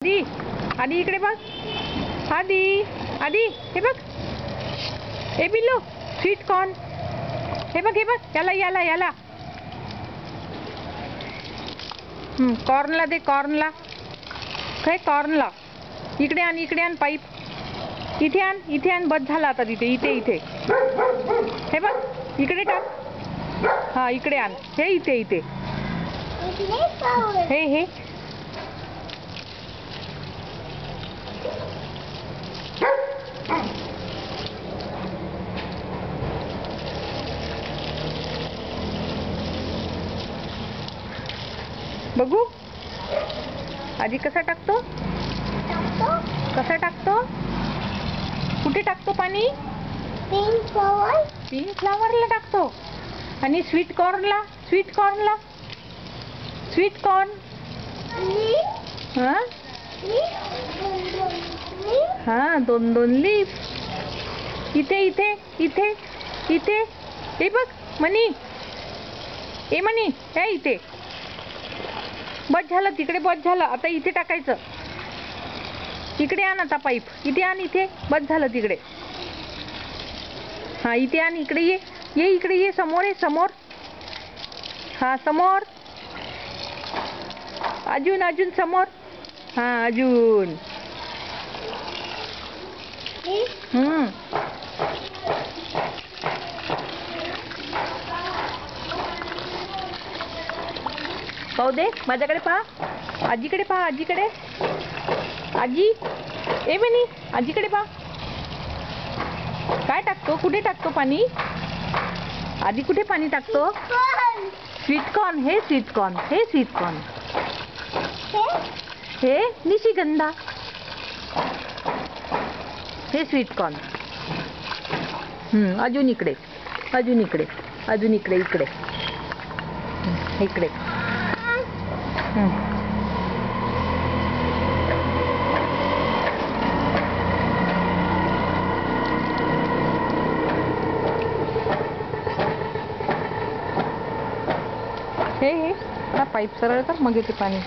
आधी आधी इकडे बघ. आधी आधी हे बघ. हे बिल्लू स्वीट कॉर्न. हे बघ याला याला याला. कॉर्नला दे. कॉर्नला काय? कॉर्नला इकडे आण पाईप. इथे आण बस झाला आता. तिथे इथे हे बघ. इकडे टाक. हा इकडे आण. हे इथे हे बघू आधी कसा टाकतो. कसा टाकतो? कुठे टाकतो पाणी? पिंक फ्लावरला टाकतो. आणि स्वीट कॉर्नला स्वीट कॉर्न हा दोन लीफ. इथे हे बघ मनी. ए मनी हे इथे बस झालं. तिकडे बस झालं. आता इथे टाकायचं. इकडे आण आता पाईप. इथे आण. इथे बस झालं. तिकडे हा इथे आण. इकडे ये इकडे ये. समोर ये. समोर. हा समोर. अजून समोर. हा अजून. पाहू दे. माझ्याकडे पहा. आजीकडे पहा. आजीकडे. आजी ए बनी आजीकडे पहा. काय टाकतो? कुठे टाकतो पाणी? आधी कुठे पाणी टाकतो? Sweet corn. हे स्वीट कॉर्न. हे निशिगंधा. हे स्वीट कॉर्न. अजून इकडे. इकडे हे हा पाईप सरळ कर. मग येते पाणी.